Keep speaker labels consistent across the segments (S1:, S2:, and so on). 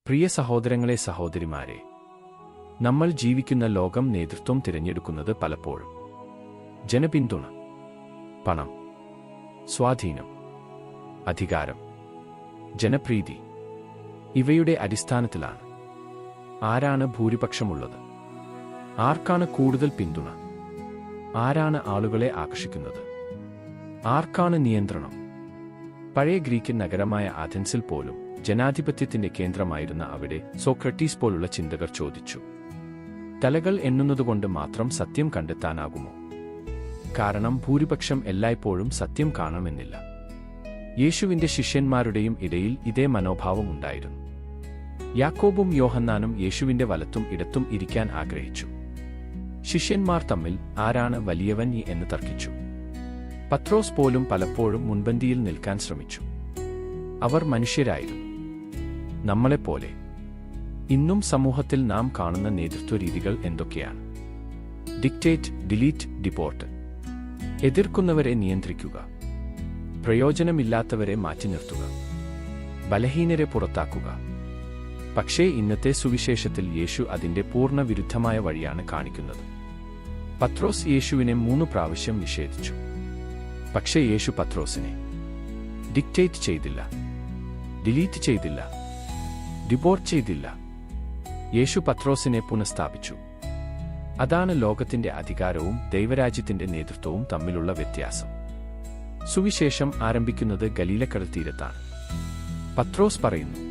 S1: പ്രിയ സഹോദരങ്ങളെ സഹോദരിമാരെ, നമ്മൾ ജീവിക്കുന്ന ലോകം നേതൃത്വം തിരഞ്ഞെടുക്കുന്നത് പലപ്പോഴും ജനപിന്തുണ, പണം, സ്വാധീനം, അധികാരം, ജനപ്രീതി ഇവയുടെ അടിസ്ഥാനത്തിലാണ്. ആരാണ് ഭൂരിപക്ഷമുള്ളത്? ആർക്കാണ് കൂടുതൽ പിന്തുണ? ആരാണ് ആളുകളെ ആകർഷിക്കുന്നത്? ആർക്കാണ് നിയന്ത്രണം? പഴയ ഗ്രീക്കൻ നഗരമായ ആഥൻസിൽ പോലും ജനാധിപത്യത്തിന്റെ കേന്ദ്രമായിരുന്ന അവിടെ സോക്രട്ടീസ് പോലുള്ള ചിന്തകർ ചോദിച്ചു, തലകൾ എണ്ണുന്നതുകൊണ്ട് മാത്രം സത്യം കണ്ടെത്താനാകുമോ? കാരണം ഭൂരിപക്ഷം എല്ലായ്പ്പോഴും സത്യം കാണണമെന്നില്ല. യേശുവിന്റെ ശിഷ്യന്മാരുടെയും ഇടയിൽ ഇതേ മനോഭാവം ഉണ്ടായിരുന്നു. യാക്കോബും യോഹന്നാനും യേശുവിന്റെ വലത്തും ഇടത്തും ഇരിക്കാൻ ആഗ്രഹിച്ചു. ശിഷ്യന്മാർ തമ്മിൽ ആരാണ് വലിയവൻ എന്ന് തർക്കിച്ചു. പത്രോസ് പോലും പലപ്പോഴും മുൻപന്തിയിൽ നിൽക്കാൻ ശ്രമിച്ചു. അവർ മനുഷ്യരായിരുന്നു, നമ്മളെപ്പോലെ. ഇന്നും സമൂഹത്തിൽ നാം കാണുന്ന നേതൃത്വ രീതികൾ എന്തൊക്കെയാണ്? Dictate, delete, deport. എതിർക്കുന്നവരെ നിയന്ത്രിക്കുക, പ്രയോജനമില്ലാത്തവരെ മാറ്റി നിർത്തുക, ബലഹീനരെ പുറത്താക്കുക. പക്ഷേ ഇന്നത്തെ സുവിശേഷത്തിൽ യേശു അതിന്റെ പൂർണ്ണ വിരുദ്ധമായ വഴിയാണ് കാണിക്കുന്നത്. പത്രോസ് യേശുവിനെ 3 പ്രാവശ്യം നിഷേധിച്ചു. പക്ഷേ യേശു പത്രോസിനെ ഡിക്റ്റേറ്റ് ചെയ്തില്ല, ഡിലീറ്റ് ചെയ്തില്ല, ഡിപ്പോർട്ട് ചെയ്തില്ല. യേശു പത്രോസിനെ പുനഃസ്ഥാപിച്ചു. അതാണ് ലോകത്തിന്റെ അധികാരവും ദൈവരാജ്യത്തിന്റെ നേതൃത്വവും തമ്മിലുള്ള വ്യത്യാസം. സുവിശേഷം ആരംഭിക്കുന്നത് ഗലീലക്കടൽ തീരത്താണ്. പത്രോസ് പറയുന്നു,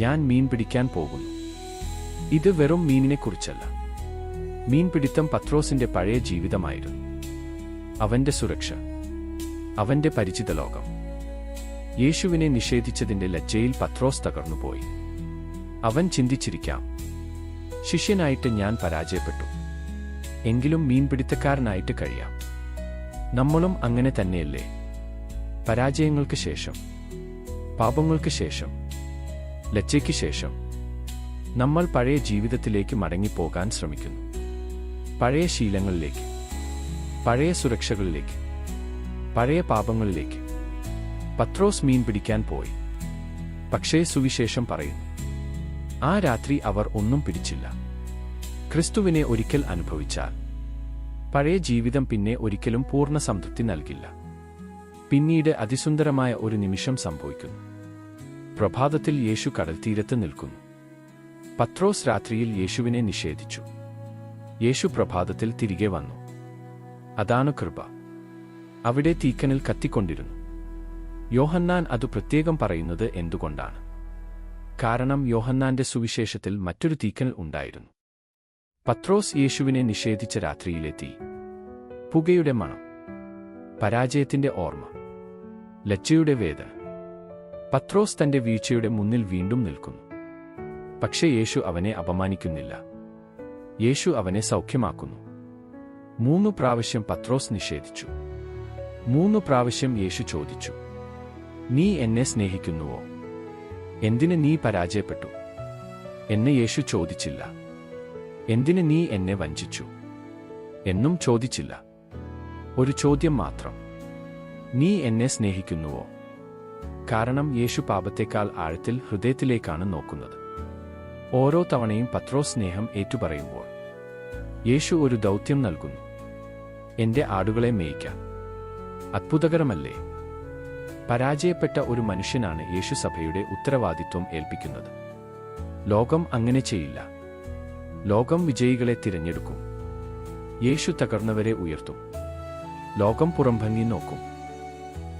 S1: ഞാൻ മീൻ പിടിക്കാൻ പോകുന്നു. ഇത് വെറും മീനിനെക്കുറിച്ചല്ല. മീൻപിടുത്തം പത്രോസിന്റെ പഴയ ജീവിതമായിരുന്നു. അവന്റെ സുരക്ഷ, അവന്റെ പരിചിത ലോകം. യേശുവിനെ നിഷേധിച്ചതിന്റെ ലജ്ജയിൽ പത്രോസ് തകർന്നുപോയി. അവൻ ചിന്തിച്ചിരിക്കാം, ശിഷ്യനായിട്ട് ഞാൻ പരാജയപ്പെട്ടു, എങ്കിലും മീൻപിടുത്തക്കാരനായിട്ട് കഴിയാം. നമ്മളും അങ്ങനെ തന്നെയല്ലേ? പരാജയങ്ങൾക്ക് ശേഷം, പാപങ്ങൾക്ക് ശേഷം, ലജ്ജയ്ക്ക് ശേഷം നമ്മൾ പഴയ ജീവിതത്തിലേക്ക് മടങ്ങിപ്പോകാൻ ശ്രമിക്കുന്നു. പഴയ ശീലങ്ങളിലേക്ക്, പഴയ സുരക്ഷകളിലേക്ക്, പഴയ പാപങ്ങളിലേക്ക്. പത്രോസ് മീൻ പിടിക്കാൻ പോയി. പക്ഷേ സുവിശേഷം പറയുന്നു, ആ രാത്രി അവർ ഒന്നും പിടിച്ചില്ല. ക്രിസ്തുവിനെ ഒരിക്കൽ അനുഭവിച്ചാൽ പഴയ ജീവിതം പിന്നെ ഒരിക്കലും പൂർണ്ണ സംതൃപ്തി നൽകില്ല. പിന്നീട് അതിസുന്ദരമായ ഒരു നിമിഷം സംഭവിക്കുന്നു. പ്രഭാതത്തിൽ യേശു കടൽത്തീരത്ത് നിൽക്കുന്നു. പത്രോസ് രാത്രിയിൽ യേശുവിനെ നിഷേധിച്ചു. യേശു പ്രഭാതത്തിൽ തിരികെ വന്നു. അതാണ് കൃപ. അവിടെ തീക്കനൽ കത്തിക്കൊണ്ടിരുന്നു. യോഹന്നാൻ അത് പ്രത്യേകം പറയുന്നത് എന്തുകൊണ്ടാണ്? കാരണം യോഹന്നാന്റെ സുവിശേഷത്തിൽ മറ്റൊരു തീക്കനൽ ഉണ്ടായിരുന്നു. പത്രോസ് യേശുവിനെ നിഷേധിച്ച രാത്രിയിലെ തീ, പുകയുടെ മണം, പരാജയത്തിന്റെ ഓർമ്മ, ലജ്ജയുടെ വേദന. പത്രോസ് തന്റെ വീഴ്ചയുടെ മുന്നിൽ വീണ്ടും നിൽക്കുന്നു. പക്ഷേ യേശു അവനെ അപമാനിക്കുന്നില്ല. യേശു അവനെ സൗഖ്യമാക്കുന്നു. 3 പ്രാവശ്യം പത്രോസ് നിഷേധിച്ചു. 3 പ്രാവശ്യം യേശു ചോദിച്ചു, നീ എന്നെ സ്നേഹിക്കുന്നുവോ? എന്തിന് നീ പരാജയപ്പെട്ടു എന്ന് യേശു ചോദിച്ചില്ല. എന്തിന് നീ എന്നെ വഞ്ചിച്ചു എന്നും ചോദിച്ചില്ല. ഒരു ചോദ്യം മാത്രം, നീ എന്നെ സ്നേഹിക്കുന്നുവോ? കാരണം യേശു പാപത്തേക്കാൾ ആഴത്തിൽ ഹൃദയത്തിലേക്കാണ് നോക്കുന്നത്. ഓരോ തവണയും പത്രോസ് സ്നേഹം ഏറ്റുപറയുമ്പോൾ യേശു ഒരു ദൗത്യം നൽകുന്നു, എന്റെ ആടുകളെ മേയ്ക്കാം. അത്ഭുതകരമല്ലേ? പരാജയപ്പെട്ട ഒരു മനുഷ്യനാണ് യേശു സഭയുടെ ഉത്തരവാദിത്വം ഏൽപ്പിക്കുന്നത്. ലോകം അങ്ങനെ ചെയ്യില്ല. ലോകം വിജയികളെ തിരഞ്ഞെടുക്കും. യേശു തകർന്നവരെ ഉയർത്തും. ലോകം പുറംഭംഗി നോക്കും.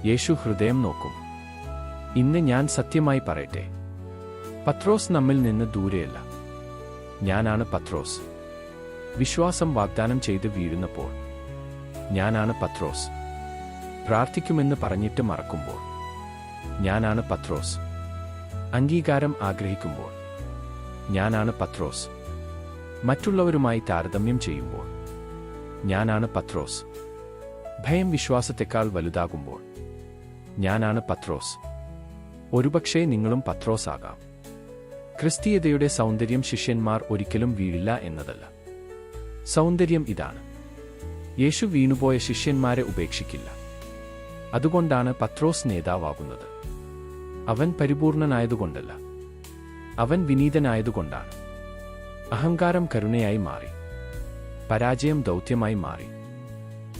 S1: യേശു ഹൃദയം നോക്കും. ഇന്ന് ഞാൻ സത്യമായി പറയട്ടെ, പത്രോസ് നമ്മിൽ നിന്ന് ദൂരെയല്ല. ഞാനാണ് പത്രോസ്. വിശ്വാസം വാഗ്ദാനം ചെയ്ത് വീഴുന്നപ്പോൾ ഞാനാണ് പത്രോസ്. പ്രാർത്ഥിക്കുമെന്ന് പറഞ്ഞിട്ട് മറക്കുമ്പോൾ ഞാനാണ് പത്രോസ്. അംഗീകാരം ആഗ്രഹിക്കുമ്പോൾ ഞാനാണ് പത്രോസ്. മറ്റുള്ളവരുമായി താരതമ്യം ചെയ്യുമ്പോൾ ഞാനാണ് പത്രോസ്. ഭയം വിശ്വാസത്തെക്കാൾ വലുതാകുമ്പോൾ ഞാനാണ് പത്രോസ്. ഒരുപക്ഷേ നിങ്ങളും പത്രോസ് ആകാം. ക്രിസ്തീയതയുടെ സൗന്ദര്യം ശിഷ്യന്മാർ ഒരിക്കലും വീഴില്ല എന്നതല്ല. സൗന്ദര്യം ഇതാണ്, യേശു വീണുപോയ ശിഷ്യന്മാരെ ഉപേക്ഷിക്കില്ല. അതുകൊണ്ടാണ് പത്രോസ് നേതാവാകുന്നത്. അവൻ പരിപൂർണനായതുകൊണ്ടല്ല, അവൻ വിനീതനായതുകൊണ്ടാണ്. അഹങ്കാരം കരുണയായി മാറി. പരാജയം ദൗത്യമായി മാറി.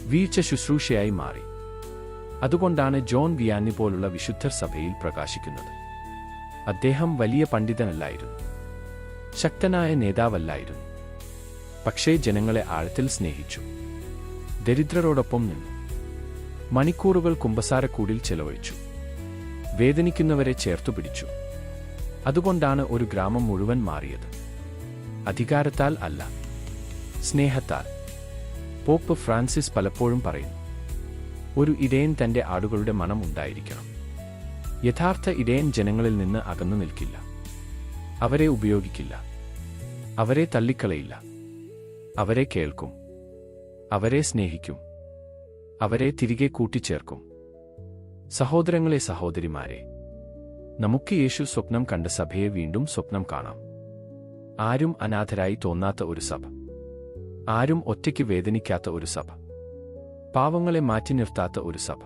S1: വീഴ്ച ശുശ്രൂഷയായി മാറി. അതുകൊണ്ടാണ് ജോൺ വിയാനി പോലുള്ള വിശുദ്ധർ സഭയിൽ പ്രകാശിക്കുന്നത്. അദ്ദേഹം വലിയ പണ്ഡിതനല്ലായിരുന്നു. ശക്തനായ നേതാവല്ലായിരുന്നു. പക്ഷേ ജനങ്ങളെ ആഴത്തിൽ സ്നേഹിച്ചു. ദരിദ്രരോടൊപ്പം നിന്നു. മണിക്കൂറുകൾ കുമ്പസാരക്കൂടിൽ ചെലവഴിച്ചു. വേദനിക്കുന്നവരെ ചേർത്തുപിടിച്ചു. അതുകൊണ്ടാണ് ഒരു ഗ്രാമം മുഴുവൻ മാറിയത്. അധികാരത്താൽ അല്ല, സ്നേഹത്താൽ. പോപ്പ് ഫ്രാൻസിസ് പലപ്പോഴും പറയുന്നു, ഒരു ഇടയൻ തന്റെ ആടുകളുടെ മണം ഉണ്ടായിരിക്കണം. യഥാർത്ഥ ഇടയൻ ജനങ്ങളിൽ നിന്ന് അകന്നു നിൽക്കില്ല. അവരെ ഉപയോഗിക്കില്ല. അവരെ തള്ളിക്കളയില്ല. അവരെ കേൾക്കും. അവരെ സ്നേഹിക്കും. അവരെ തിരികെ കൂട്ടിച്ചേർക്കും. സഹോദരങ്ങളെ, സഹോദരിമാരെ, നമുക്ക് യേശു സ്വപ്നം കണ്ട സഭയെ വീണ്ടും സ്വപ്നം കാണാം. ആരും അനാഥരായി തോന്നാത്ത ഒരു സഭ. ആരും ഒറ്റയ്ക്ക് വേദനിക്കാത്ത ഒരു സഭ. പാവങ്ങളെ മാറ്റി നിർത്താത്ത ഒരു സഭ.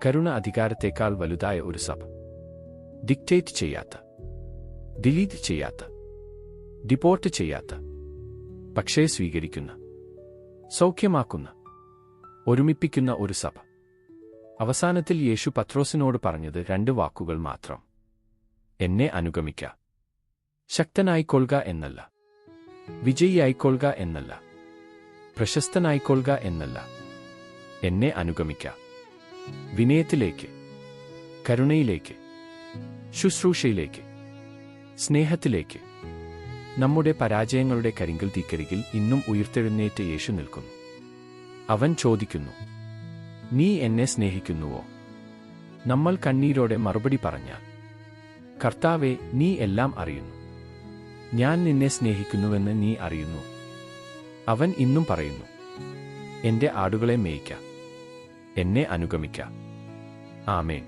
S1: കരുണ അധികാരത്തേക്കാൾ വലുതായ ഒരു സഭ. ഡിക്റ്റേറ്റ് ചെയ്യാത്ത, ഡിലീറ്റ് ചെയ്യാത്ത, ഡിപ്പോർട്ട് ചെയ്യാത്ത, പക്ഷേ സ്വീകരിക്കുന്ന, സൗഖ്യമാക്കുന്ന, ഒരുമിപ്പിക്കുന്ന ഒരു സഭ. അവസാനത്തിൽ യേശു പത്രോസിനോട് പറഞ്ഞത് 2 വാക്കുകൾ മാത്രം. എന്നെ അനുഗമിക്ക. ശക്തനായിക്കൊള്ളുക എന്നല്ല, വിജയിയായിക്കൊള്ളുക എന്നല്ല, പ്രശസ്തനായിക്കൊള്ളുക എന്നല്ല. എന്നെ അനുഗമിക്ക. വിനയത്തിലേക്ക്, കരുണയിലേക്ക്, ശുശ്രൂഷയിലേക്ക്, സ്നേഹത്തിലേക്ക്. നമ്മുടെ പരാജയങ്ങളുടെ കരിങ്കൽ തീക്കരികിൽ ഇന്നും ഉയർത്തെഴുന്നേറ്റ് യേശു നിൽക്കുന്നു. അവൻ ചോദിക്കുന്നു, നീ എന്നെ സ്നേഹിക്കുന്നുവോ? നമ്മൾ കണ്ണീരോടെ മറുപടി പറഞ്ഞാൽ, കർത്താവേ, നീ എല്ലാം അറിയുന്നു. ഞാൻ നിന്നെ സ്നേഹിക്കുന്നുവെന്ന് നീ അറിയുന്നു. അവൻ ഇന്നും പറയുന്നു, എന്റെ ആടുകളെ മേയ്ക്ക. എന്നെ അനുഗമിക്ക. ആമേൻ.